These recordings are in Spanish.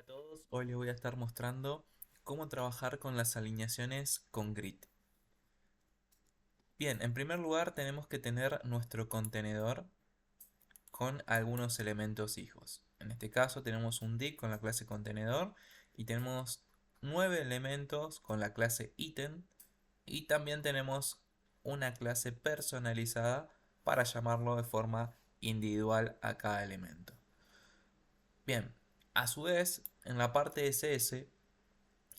A todos, hoy les voy a estar mostrando cómo trabajar con las alineaciones con grid. Bien, en primer lugar tenemos que tener nuestro contenedor con algunos elementos hijos. En este caso tenemos un div con la clase contenedor y tenemos 9 elementos con la clase ítem y también tenemos una clase personalizada para llamarlo de forma individual a cada elemento. Bien, a su vez en la parte SS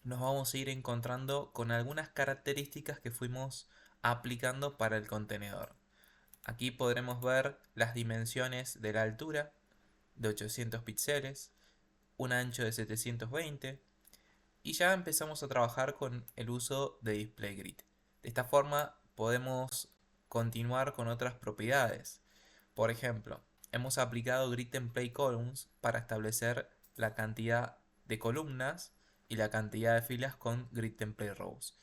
nos vamos a ir encontrando con algunas características que fuimos aplicando para el contenedor. Aquí podremos ver las dimensiones de la altura de 800 píxeles, un ancho de 720 y ya empezamos a trabajar con el uso de display grid. De esta forma podemos continuar con otras propiedades. Por ejemplo, hemos aplicado grid template columns para establecer la cantidad de columnas y la cantidad de filas con grid template rows.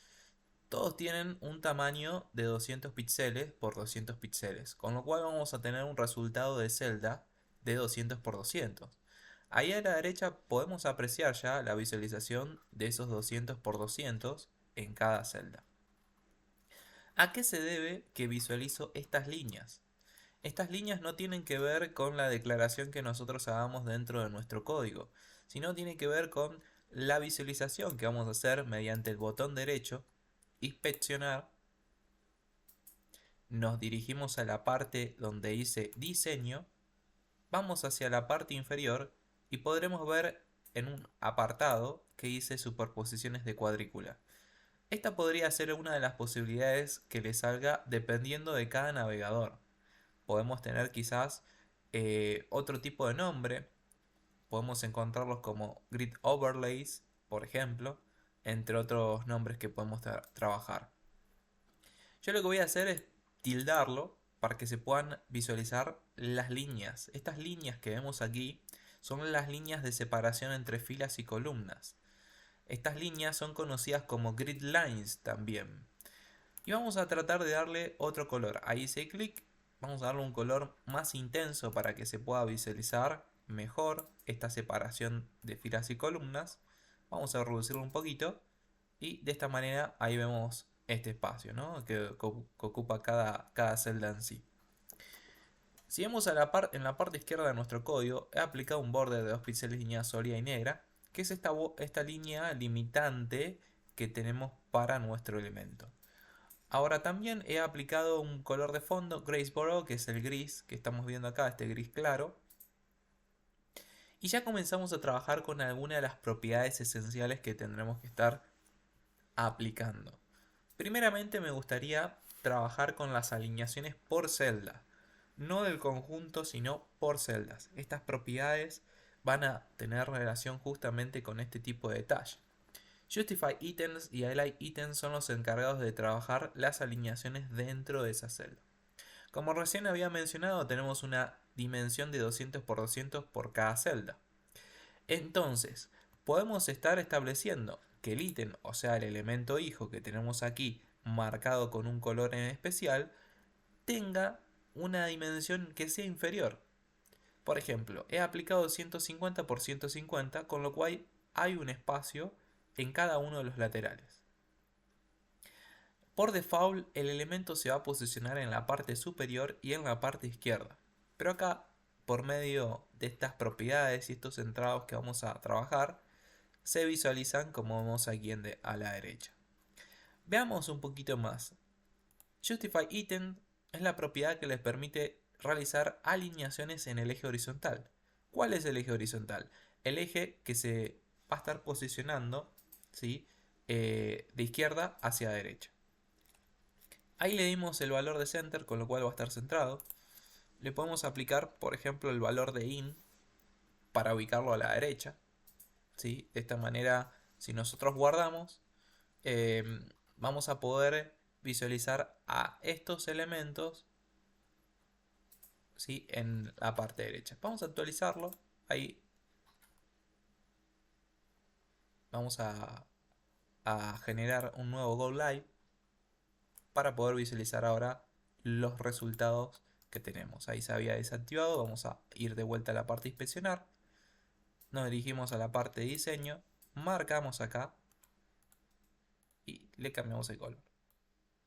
Todos tienen un tamaño de 200 píxeles por 200 píxeles, con lo cual vamos a tener un resultado de celda de 200 por 200. Ahí a la derecha podemos apreciar ya la visualización de esos 200 por 200 en cada celda. ¿A qué se debe que visualizo estas líneas? Estas líneas no tienen que ver con la declaración que nosotros hagamos dentro de nuestro código, sino tiene que ver con la visualización que vamos a hacer mediante el botón derecho, inspeccionar, nos dirigimos a la parte donde dice diseño, vamos hacia la parte inferior y podremos ver en un apartado que dice superposiciones de cuadrícula. Esta podría ser una de las posibilidades que le salga dependiendo de cada navegador. Podemos tener quizás otro tipo de nombre. Podemos encontrarlos como grid overlays, por ejemplo, entre otros nombres que podemos trabajar. Yo lo que voy a hacer es tildarlo para que se puedan visualizar las líneas. Estas líneas que vemos aquí son las líneas de separación entre filas y columnas. Estas líneas son conocidas como grid lines también. Y vamos a tratar de darle otro color. Ahí hice clic. Vamos a darle un color más intenso para que se pueda visualizar mejor esta separación de filas y columnas. Vamos a reducirlo un poquito. Y de esta manera ahí vemos este espacio, ¿no? que ocupa cada celda en sí. Si vemos en la parte izquierda de nuestro código, he aplicado un borde de 2 píxeles línea sólida y negra, que es esta línea limitante que tenemos para nuestro elemento. Ahora también he aplicado un color de fondo, Greysboro, que es el gris que estamos viendo acá, este gris claro. Y ya comenzamos a trabajar con algunas de las propiedades esenciales que tendremos que estar aplicando. Primeramente me gustaría trabajar con las alineaciones por celda. No del conjunto, sino por celdas. Estas propiedades van a tener relación justamente con este tipo de detalle. Justify Items y Highlight Items son los encargados de trabajar las alineaciones dentro de esa celda. Como recién había mencionado, tenemos una dimensión de 200 por 200 por cada celda. Entonces, podemos estar estableciendo que el ítem, o sea, el elemento hijo que tenemos aquí marcado con un color en especial, tenga una dimensión que sea inferior. Por ejemplo, he aplicado 150 por 150, con lo cual hay un espacio en cada uno de los laterales. Por default, el elemento se va a posicionar en la parte superior y en la parte izquierda. Pero acá, por medio de estas propiedades y estos centrados que vamos a trabajar, se visualizan como vemos aquí a la derecha. Veamos un poquito más. Justify Item es la propiedad que les permite realizar alineaciones en el eje horizontal. ¿Cuál es el eje horizontal? El eje que se va a estar posicionando, ¿sí? De izquierda hacia derecha. Ahí le dimos el valor de center, con lo cual va a estar centrado. Le podemos aplicar, por ejemplo, el valor de in para ubicarlo a la derecha. ¿Sí? De esta manera, si nosotros guardamos, eh, vamos a poder visualizar a estos elementos, ¿sí? En la parte derecha. Vamos a actualizarlo. Ahí vamos a generar un nuevo Go Live para poder visualizar ahora los resultados que tenemos. Ahí se había desactivado. Vamos a ir de vuelta a la parte de inspeccionar. nos dirigimos a la parte de diseño, marcamos acá y le cambiamos el color.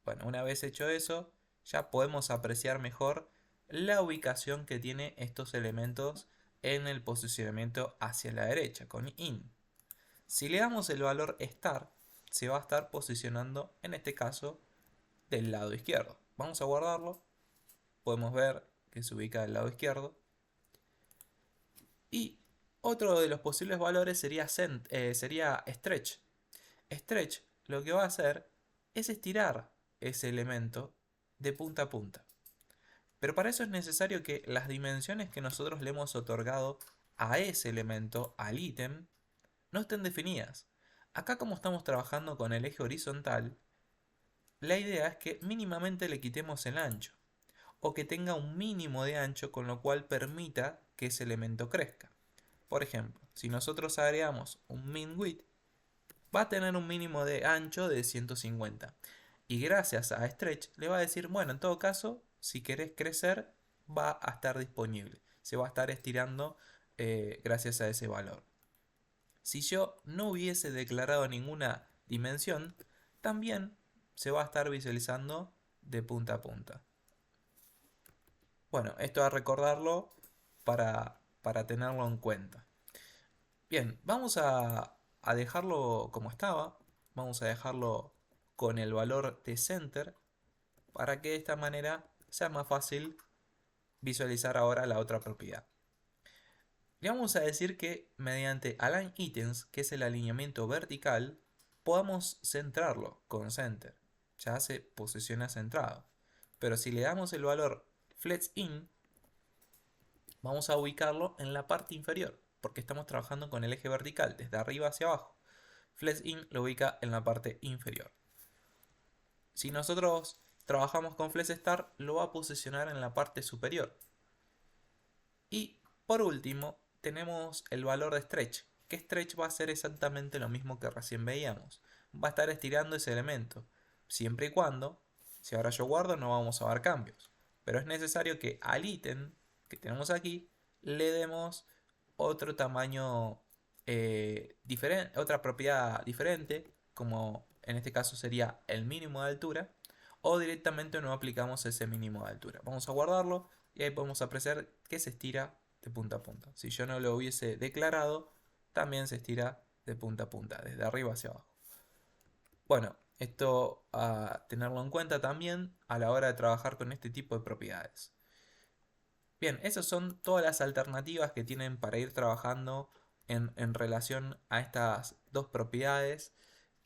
Bueno, una vez hecho eso, ya podemos apreciar mejor la ubicación que tiene estos elementos en el posicionamiento hacia la derecha con in. Si le damos el valor star, se va a estar posicionando en este caso del lado izquierdo. Vamos a guardarlo. Podemos ver que se ubica del lado izquierdo. Y otro de los posibles valores sería stretch. Stretch lo que va a hacer es estirar ese elemento de punta a punta. Pero para eso es necesario que las dimensiones que nosotros le hemos otorgado a ese elemento, al ítem, no estén definidas. Acá, como estamos trabajando con el eje horizontal, la idea es que mínimamente le quitemos el ancho, o que tenga un mínimo de ancho con lo cual permita que ese elemento crezca. Por ejemplo, si nosotros agregamos un min width, va a tener un mínimo de ancho de 150. Y gracias a Stretch le va a decir, bueno, en todo caso, si querés crecer, va a estar disponible. Se va a estar estirando gracias a ese valor. Si yo no hubiese declarado ninguna dimensión, también se va a estar visualizando de punta a punta. Bueno, esto a recordarlo para tenerlo en cuenta. Bien, vamos a dejarlo como estaba. Vamos a dejarlo con el valor de center para que de esta manera sea más fácil visualizar ahora la otra propiedad. Le vamos a decir que mediante align items, que es el alineamiento vertical, podamos centrarlo con center. Ya se posiciona centrado. Pero si le damos el valor flex in, vamos a ubicarlo en la parte inferior, porque estamos trabajando con el eje vertical, desde arriba hacia abajo. Flex in lo ubica en la parte inferior. Si nosotros trabajamos con flex star, lo va a posicionar en la parte superior. Y por último, tenemos el valor de stretch, que stretch va a ser exactamente lo mismo que recién veíamos. Va a estar estirando ese elemento, siempre y cuando, si ahora yo guardo, no vamos a ver cambios. Pero es necesario que al ítem que tenemos aquí le demos otro tamaño diferente, otra propiedad diferente, como en este caso sería el mínimo de altura, o directamente no aplicamos ese mínimo de altura. Vamos a guardarlo y ahí podemos apreciar que se estira de punta a punta. Si yo no lo hubiese declarado, también se estira de punta a punta, desde arriba hacia abajo. Bueno, esto a tenerlo en cuenta también a la hora de trabajar con este tipo de propiedades. Bien, esas son todas las alternativas que tienen para ir trabajando en relación a estas dos propiedades.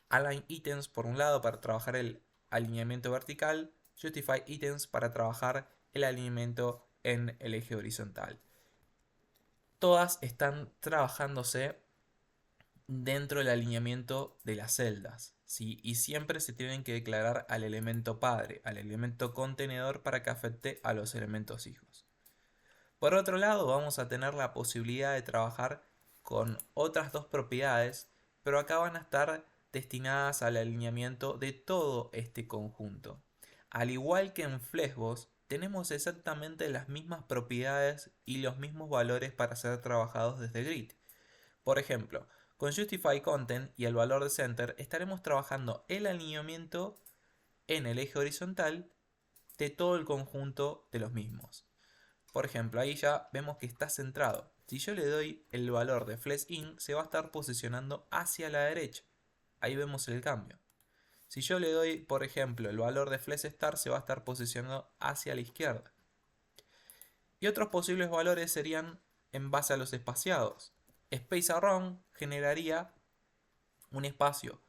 Align items por un lado para trabajar el alineamiento vertical, justify items para trabajar el alineamiento en el eje horizontal. Todas están trabajándose dentro del alineamiento de las celdas, ¿sí? Y siempre se tienen que declarar al elemento padre, al elemento contenedor para que afecte a los elementos hijos. Por otro lado, vamos a tener la posibilidad de trabajar con otras dos propiedades, pero acá van a estar destinadas al alineamiento de todo este conjunto. Al igual que en Flexbox, tenemos exactamente las mismas propiedades y los mismos valores para ser trabajados desde Grid. Por ejemplo, con Justify Content y el valor de Center estaremos trabajando el alineamiento en el eje horizontal de todo el conjunto de los mismos. Por ejemplo, ahí ya vemos que está centrado. Si yo le doy el valor de flex in, se va a estar posicionando hacia la derecha. Ahí vemos el cambio. Si yo le doy, por ejemplo, el valor de flex star, se va a estar posicionando hacia la izquierda. Y otros posibles valores serían en base a los espaciados. Space around generaría un espacio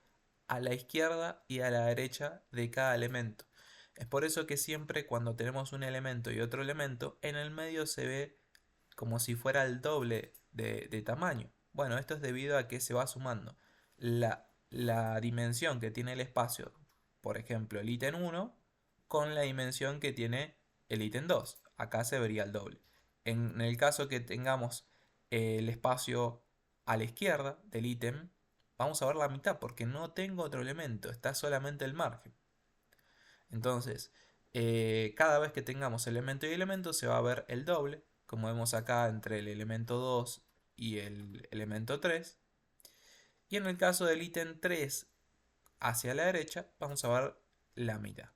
a la izquierda y a la derecha de cada elemento. Es por eso que siempre cuando tenemos un elemento y otro elemento, en el medio se ve como si fuera el doble de tamaño. Bueno, esto es debido a que se va sumando la dimensión que tiene el espacio, por ejemplo el ítem 1, con la dimensión que tiene el ítem 2. Acá se vería el doble. En el caso que tengamos el espacio a la izquierda del ítem, vamos a ver la mitad porque no tengo otro elemento, está solamente el margen. Entonces, cada vez que tengamos elemento y elemento se va a ver el doble, como vemos acá entre el elemento 2 y el elemento 3. Y en el caso del ítem 3 hacia la derecha, vamos a ver la mitad.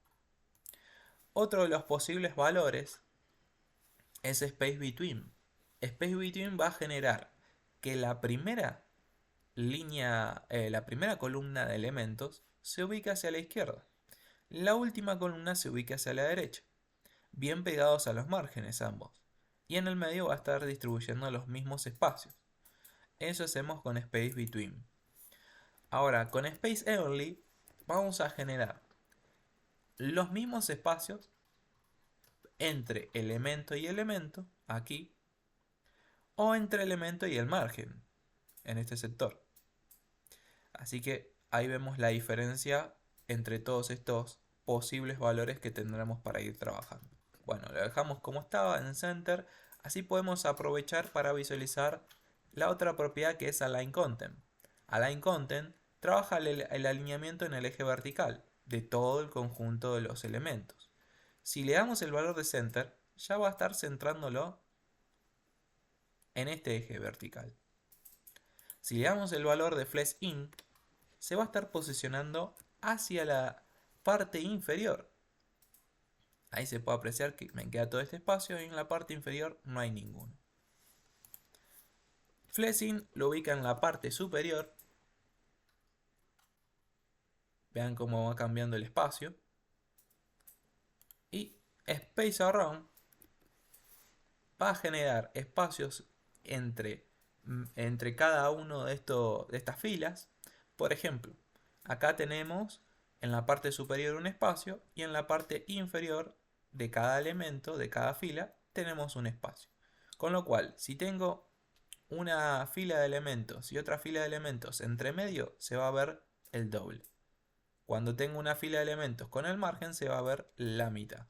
Otro de los posibles valores es Space Between. Space Between va a generar que la primera la primera columna de elementos se ubique hacia la izquierda. La última columna se ubique hacia la derecha, bien pegados a los márgenes ambos. Y en el medio va a estar distribuyendo los mismos espacios. Eso hacemos con Space Between. Ahora, con Space Evenly vamos a generar los mismos espacios entre elemento y elemento, aquí, o entre elemento y el margen, en este sector. Así que ahí vemos la diferencia entre todos estos posibles valores que tendremos para ir trabajando. Bueno, lo dejamos como estaba en Center, así podemos aprovechar para visualizar la otra propiedad que es Align Content. Align Content trabaja el alineamiento en el eje vertical de todo el conjunto de los elementos. Si le damos el valor de Center, ya va a estar centrándolo en este eje vertical. Si le damos el valor de Flex In, se va a estar posicionando hacia la parte inferior. Ahí se puede apreciar que me queda todo este espacio y en la parte inferior no hay ninguno. Flexing lo ubica en la parte superior. Vean cómo va cambiando el espacio. Y Space Around va a generar espacios entre cada uno de estas filas. Por ejemplo, acá tenemos en la parte superior un espacio y en la parte inferior de cada elemento, de cada fila, tenemos un espacio. Con lo cual, si tengo una fila de elementos y otra fila de elementos entre medio, se va a ver el doble. Cuando tengo una fila de elementos con el margen, se va a ver la mitad.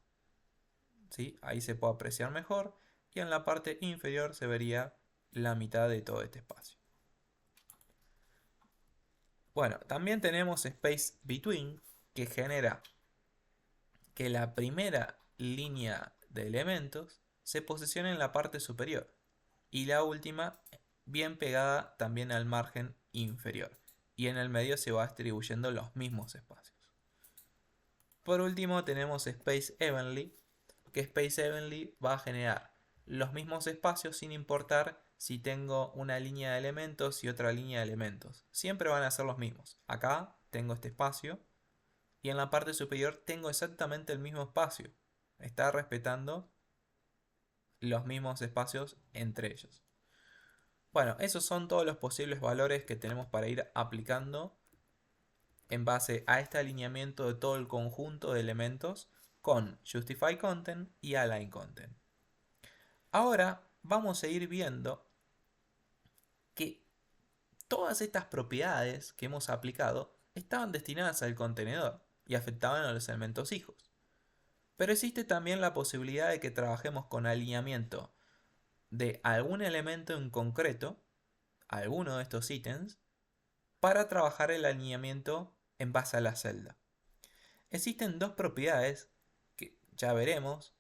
¿Sí? Ahí se puede apreciar mejor y en la parte inferior se vería la mitad de todo este espacio. Bueno, también tenemos Space Between, que genera que la primera línea de elementos se posicione en la parte superior y la última bien pegada también al margen inferior, y en el medio se va distribuyendo los mismos espacios. Por último tenemos Space Evenly, que Space Evenly va a generar los mismos espacios sin importar si tengo una línea de elementos y otra línea de elementos. Siempre van a ser los mismos. Acá tengo este espacio y en la parte superior tengo exactamente el mismo espacio. Está respetando los mismos espacios entre ellos. Bueno, esos son todos los posibles valores que tenemos para ir aplicando en base a este alineamiento de todo el conjunto de elementos con Justify Content y Align Content. Ahora vamos a ir viendo que todas estas propiedades que hemos aplicado estaban destinadas al contenedor y afectaban a los elementos hijos. Pero existe también la posibilidad de que trabajemos con alineamiento de algún elemento en concreto, alguno de estos ítems, para trabajar el alineamiento en base a la celda. Existen dos propiedades que ya veremos.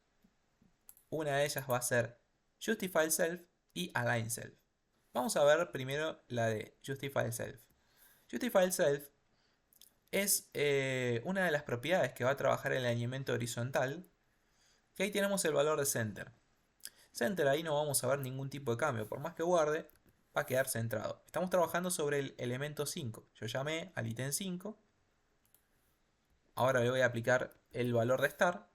Una de ellas va a ser Justify Self y Align Self. Vamos a ver primero la de Justify Self. Justify Self es una de las propiedades que va a trabajar el alineamiento horizontal. Y ahí tenemos el valor de Center. Center ahí no vamos a ver ningún tipo de cambio. Por más que guarde, va a quedar centrado. Estamos trabajando sobre el elemento 5. Yo llamé al ítem 5. Ahora le voy a aplicar el valor de Star.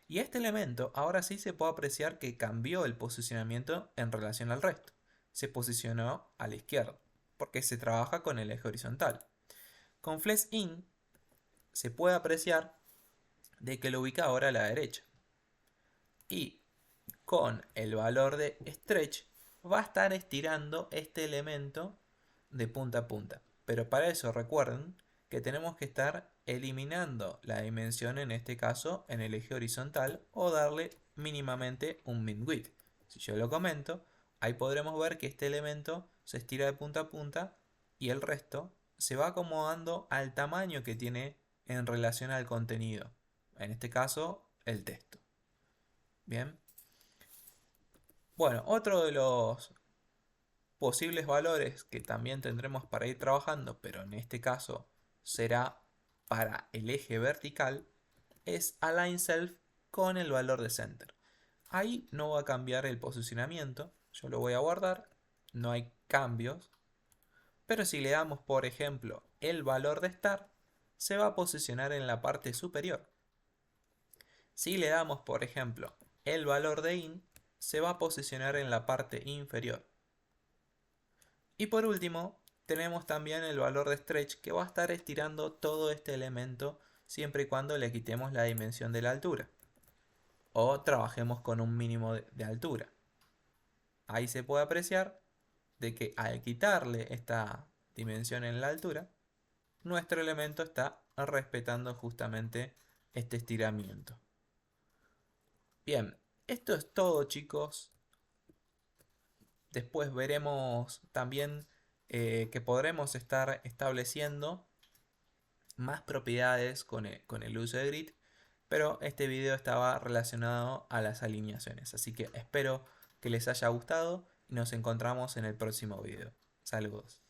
Y este elemento ahora sí se puede apreciar que cambió el posicionamiento en relación al resto. Se posicionó a la izquierda, porque se trabaja con el eje horizontal. Con Flex In se puede apreciar de que lo ubica ahora a la derecha. Y con el valor de Stretch va a estar estirando este elemento de punta a punta. Pero para eso recuerden que tenemos que estar eliminando la dimensión, en este caso en el eje horizontal, o darle mínimamente un min width. Si yo lo comento, ahí podremos ver que este elemento se estira de punta a punta y el resto se va acomodando al tamaño que tiene en relación al contenido, en este caso el texto. Bien. Bueno, otro de los Posibles valores que también tendremos para ir trabajando, pero en este caso será para el eje vertical, es align self con el valor de center. Ahí no va a cambiar el posicionamiento, yo lo voy a guardar, no hay cambios, pero si le damos por ejemplo el valor de start, se va a posicionar en la parte superior. Si le damos por ejemplo el valor de in, se va a posicionar en la parte inferior. Y por último, tenemos también el valor de stretch que va a estar estirando todo este elemento siempre y cuando le quitemos la dimensión de la altura. O trabajemos con un mínimo de altura. Ahí se puede apreciar de que al quitarle esta dimensión en la altura, nuestro elemento está respetando justamente este estiramiento. Bien, esto es todo, chicos. Después veremos también que podremos estar estableciendo más propiedades con el uso de grid, pero este video estaba relacionado a las alineaciones, así que espero que les haya gustado y nos encontramos en el próximo video. Saludos.